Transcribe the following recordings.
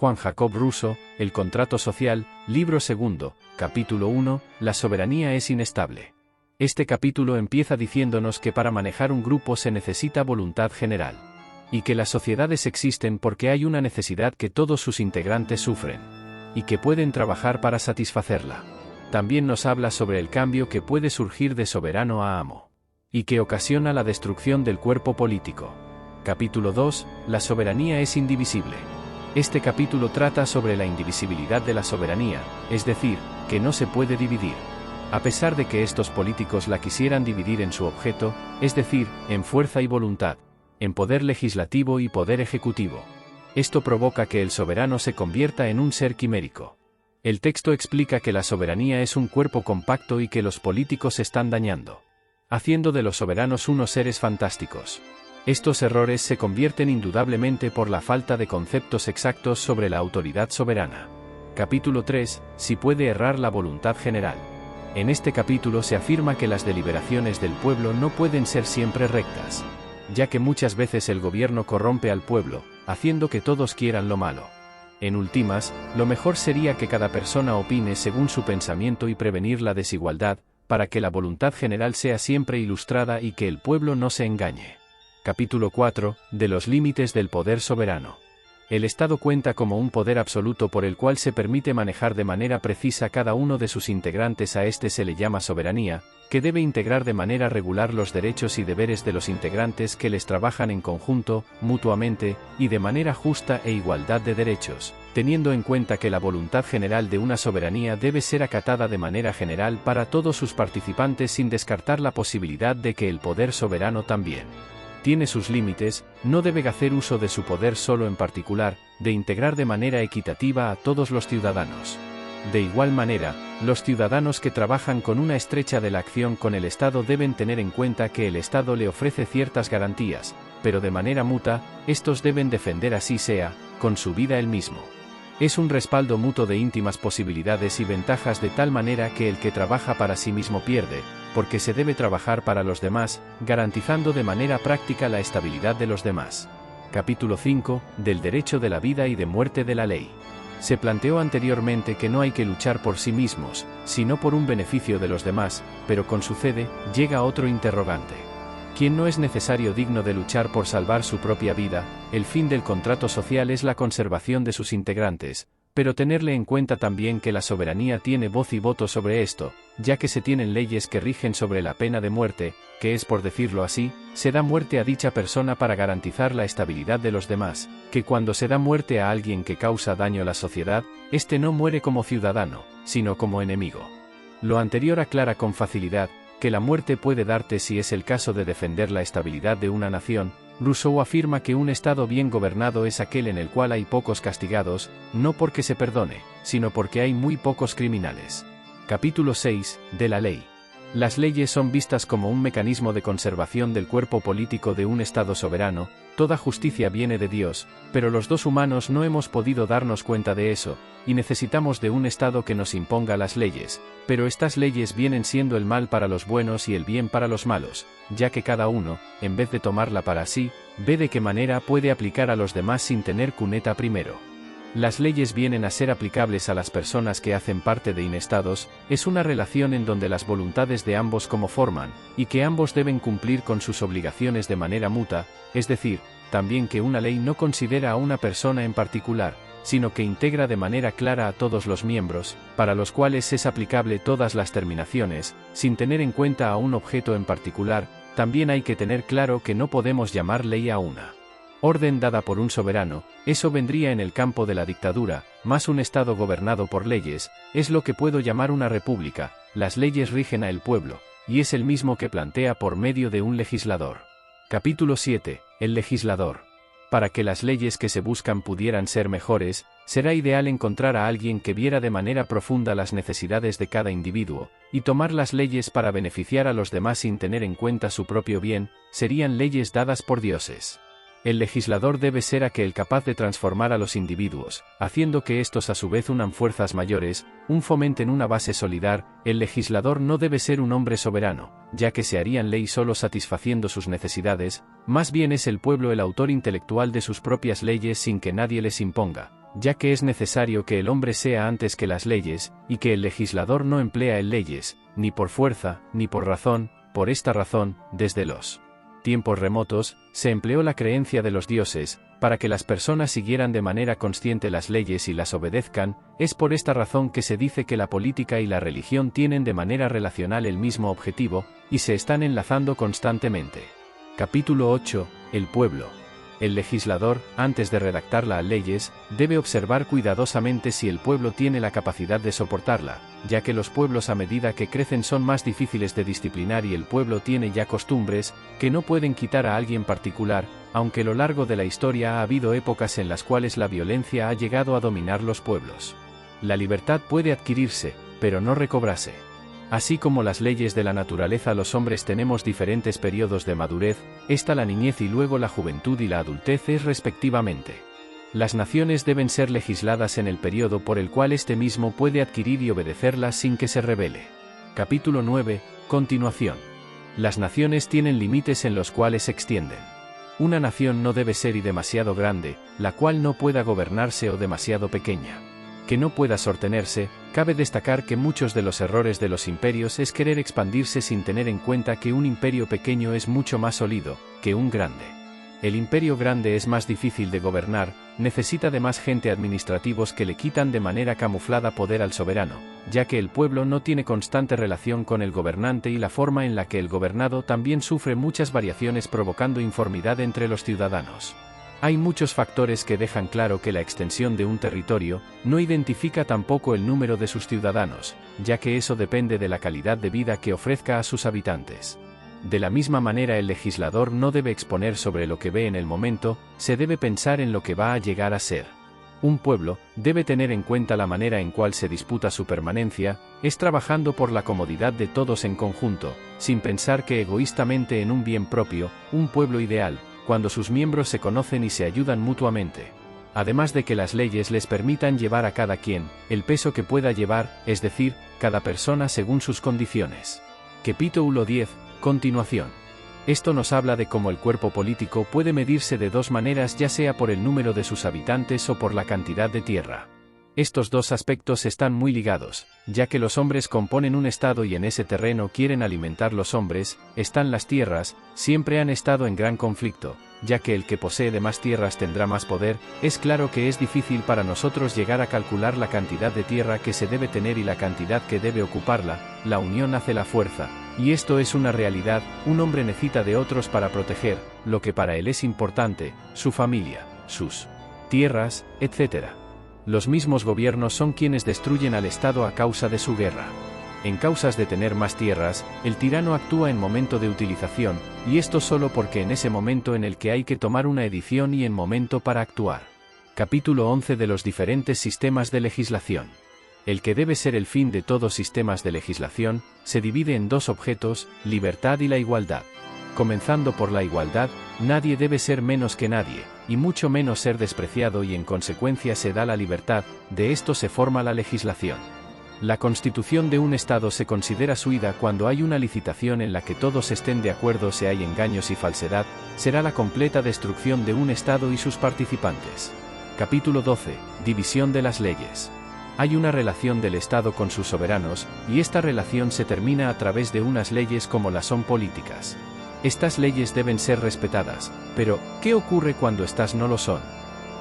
Juan Jacob Rousseau, El contrato social, libro segundo, capítulo 1, La soberanía es inestable. Este capítulo empieza diciéndonos que para manejar un grupo se necesita voluntad general. Y que las sociedades existen porque hay una necesidad que todos sus integrantes sufren. Y que pueden trabajar para satisfacerla. También nos habla sobre el cambio que puede surgir de soberano a amo. Y que ocasiona la destrucción del cuerpo político. Capítulo 2, La soberanía es indivisible. Este capítulo trata sobre la indivisibilidad de la soberanía, es decir, que no se puede dividir. A pesar de que estos políticos la quisieran dividir en su objeto, es decir, en fuerza y voluntad, en poder legislativo y poder ejecutivo. Esto provoca que el soberano se convierta en un ser quimérico. El texto explica que la soberanía es un cuerpo compacto y que los políticos se están dañando, haciendo de los soberanos unos seres fantásticos. Estos errores se convierten indudablemente por la falta de conceptos exactos sobre la autoridad soberana. Capítulo 3, Si puede errar la voluntad general. En este capítulo se afirma que las deliberaciones del pueblo no pueden ser siempre rectas, ya que muchas veces el gobierno corrompe al pueblo, haciendo que todos quieran lo malo. En últimas, lo mejor sería que cada persona opine según su pensamiento y prevenir la desigualdad, para que la voluntad general sea siempre ilustrada y que el pueblo no se engañe. Capítulo 4, de los límites del poder soberano. El Estado cuenta como un poder absoluto por el cual se permite manejar de manera precisa cada uno de sus integrantes. A este se le llama soberanía, que debe integrar de manera regular los derechos y deberes de los integrantes que les trabajan en conjunto, mutuamente, y de manera justa e igualdad de derechos, teniendo en cuenta que la voluntad general de una soberanía debe ser acatada de manera general para todos sus participantes sin descartar la posibilidad de que el poder soberano también tiene sus límites, no debe hacer uso de su poder solo en particular, de integrar de manera equitativa a todos los ciudadanos. De igual manera, los ciudadanos que trabajan con una estrecha relación con el Estado deben tener en cuenta que el Estado le ofrece ciertas garantías, pero de manera mutua, estos deben defender así sea, con su vida el mismo. Es un respaldo mutuo de íntimas posibilidades y ventajas de tal manera que el que trabaja para sí mismo pierde, porque se debe trabajar para los demás, garantizando de manera práctica la estabilidad de los demás. Capítulo 5, del derecho de la vida y de muerte de la ley. Se planteó anteriormente que no hay que luchar por sí mismos, sino por un beneficio de los demás, pero con sucede, llega otro interrogante. ¿Quién no es necesario digno de luchar por salvar su propia vida? El fin del contrato social es la conservación de sus integrantes, pero tenerle en cuenta también que la soberanía tiene voz y voto sobre esto, ya que se tienen leyes que rigen sobre la pena de muerte, que es, por decirlo así, se da muerte a dicha persona para garantizar la estabilidad de los demás, que cuando se da muerte a alguien que causa daño a la sociedad, éste no muere como ciudadano, sino como enemigo. Lo anterior aclara con facilidad que la muerte puede darte si es el caso de defender la estabilidad de una nación. Rousseau afirma que un Estado bien gobernado es aquel en el cual hay pocos castigados, no porque se perdone, sino porque hay muy pocos criminales. Capítulo 6, de la ley. Las leyes son vistas como un mecanismo de conservación del cuerpo político de un Estado soberano. Toda justicia viene de Dios, pero los dos humanos no hemos podido darnos cuenta de eso, y necesitamos de un Estado que nos imponga las leyes, pero estas leyes vienen siendo el mal para los buenos y el bien para los malos, ya que cada uno, en vez de tomarla para sí, ve de qué manera puede aplicar a los demás sin tener cuneta primero. Las leyes vienen a ser aplicables a las personas que hacen parte de inestados, es una relación en donde las voluntades de ambos como forman, y que ambos deben cumplir con sus obligaciones de manera mutua, es decir, también que una ley no considera a una persona en particular, sino que integra de manera clara a todos los miembros, para los cuales es aplicable todas las terminaciones, sin tener en cuenta a un objeto en particular. También hay que tener claro que no podemos llamar ley a una orden dada por un soberano, eso vendría en el campo de la dictadura, más un Estado gobernado por leyes, es lo que puedo llamar una república. Las leyes rigen al pueblo, y es el mismo que plantea por medio de un legislador. Capítulo 7, el legislador. Para que las leyes que se buscan pudieran ser mejores, será ideal encontrar a alguien que viera de manera profunda las necesidades de cada individuo, y tomar las leyes para beneficiar a los demás sin tener en cuenta su propio bien. Serían leyes dadas por dioses. El legislador debe ser aquel capaz de transformar a los individuos, haciendo que estos a su vez unan fuerzas mayores, fomenten una base solidar. El legislador no debe ser un hombre soberano, ya que se harían ley solo satisfaciendo sus necesidades, más bien es el pueblo el autor intelectual de sus propias leyes sin que nadie les imponga. ya que es necesario que el hombre sea antes que las leyes, y que el legislador no emplea en leyes, ni por fuerza, ni por razón. Por esta razón, desde los tiempos remotos, se empleó la creencia de los dioses, para que las personas siguieran de manera consciente las leyes y las obedezcan. Es por esta razón que se dice que la política y la religión tienen de manera relacional el mismo objetivo, y se están enlazando constantemente. Capítulo 8. El pueblo. El legislador, antes de redactar las leyes, debe observar cuidadosamente si el pueblo tiene la capacidad de soportarla, ya que los pueblos a medida que crecen son más difíciles de disciplinar y el pueblo tiene ya costumbres que no pueden quitar a alguien particular, aunque a lo largo de la historia ha habido épocas en las cuales la violencia ha llegado a dominar los pueblos. La libertad puede adquirirse, pero no recobrarse. Así como las leyes de la naturaleza, los hombres tenemos diferentes periodos de madurez, esta la niñez y luego la juventud y la adultez es respectivamente. Las naciones deben ser legisladas en el periodo por el cual éste mismo puede adquirir y obedecerlas sin que se rebele. Capítulo 9. Continuación. Las naciones tienen límites en los cuales se extienden. Una nación no debe ser y demasiado grande, la cual no pueda gobernarse, o demasiado pequeña, que no pueda sostenerse. Cabe destacar que muchos de los errores de los imperios es querer expandirse sin tener en cuenta que un imperio pequeño es mucho más sólido que un grande. El imperio grande es más difícil de gobernar, necesita de más gente administrativos que le quitan de manera camuflada poder al soberano, ya que el pueblo no tiene constante relación con el gobernante y la forma en la que el gobernado también sufre muchas variaciones provocando informidad entre los ciudadanos. Hay muchos factores que dejan claro que la extensión de un territorio no identifica tampoco el número de sus ciudadanos, ya que eso depende de la calidad de vida que ofrezca a sus habitantes. De la misma manera, el legislador no debe exponer sobre lo que ve en el momento, se debe pensar en lo que va a llegar a ser. Un pueblo debe tener en cuenta la manera en cual se disputa su permanencia, es trabajando por la comodidad de todos en conjunto, sin pensar que egoístamente en un bien propio. Un pueblo ideal, cuando sus miembros se conocen y se ayudan mutuamente. Además de que las leyes les permitan llevar a cada quien el peso que pueda llevar, es decir, cada persona según sus condiciones. Capítulo 10. Continuación. Esto nos habla de cómo el cuerpo político puede medirse de dos maneras, ya sea por el número de sus habitantes o por la cantidad de tierra. Estos dos aspectos están muy ligados, ya que los hombres componen un estado y en ese terreno quieren alimentar los hombres. Están las tierras, siempre han estado en gran conflicto, ya que el que posee de más tierras tendrá más poder. Es claro que es difícil para nosotros llegar a calcular la cantidad de tierra que se debe tener y la cantidad que debe ocuparla. La unión hace la fuerza, y esto es una realidad. Un hombre necesita de otros para proteger lo que para él es importante, su familia, sus tierras, etc. Los mismos gobiernos son quienes destruyen al Estado a causa de su guerra. En causas de tener más tierras, el tirano actúa en momento de utilización, y esto solo porque en ese momento en el que hay que tomar una decisión y en momento para actuar. Capítulo 11 de los diferentes sistemas de legislación. El que debe ser el fin de todos sistemas de legislación, se divide en dos objetos, libertad y la igualdad. Comenzando por la igualdad, nadie debe ser menos que nadie, y mucho menos ser despreciado, y en consecuencia se da la libertad. De esto se forma la legislación. La constitución de un Estado se considera sólida cuando hay una licitación en la que todos estén de acuerdo. Si hay engaños y falsedad, será la completa destrucción de un Estado y sus participantes. Capítulo 12. División de las leyes. Hay una relación del Estado con sus soberanos, y esta relación se termina a través de unas leyes como las son políticas. Estas leyes deben ser respetadas, pero, ¿qué ocurre cuando estas no lo son?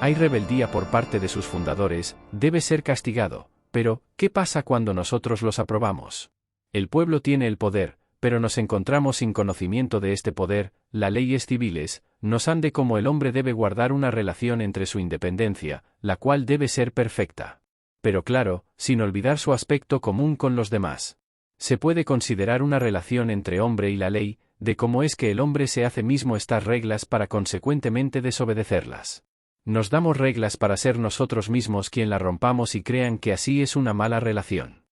Hay rebeldía por parte de sus fundadores, debe ser castigado, pero, ¿qué pasa cuando nosotros los aprobamos? El pueblo tiene el poder, pero nos encontramos sin conocimiento de este poder. Las leyes civiles nos han de cómo el hombre debe guardar una relación entre su independencia, la cual debe ser perfecta. Pero claro, sin olvidar su aspecto común con los demás. Se puede considerar una relación entre hombre y la ley, de cómo es que el hombre se hace mismo estas reglas para consecuentemente desobedecerlas. Nos damos reglas para ser nosotros mismos quien las rompamos y crean que así es una mala relación.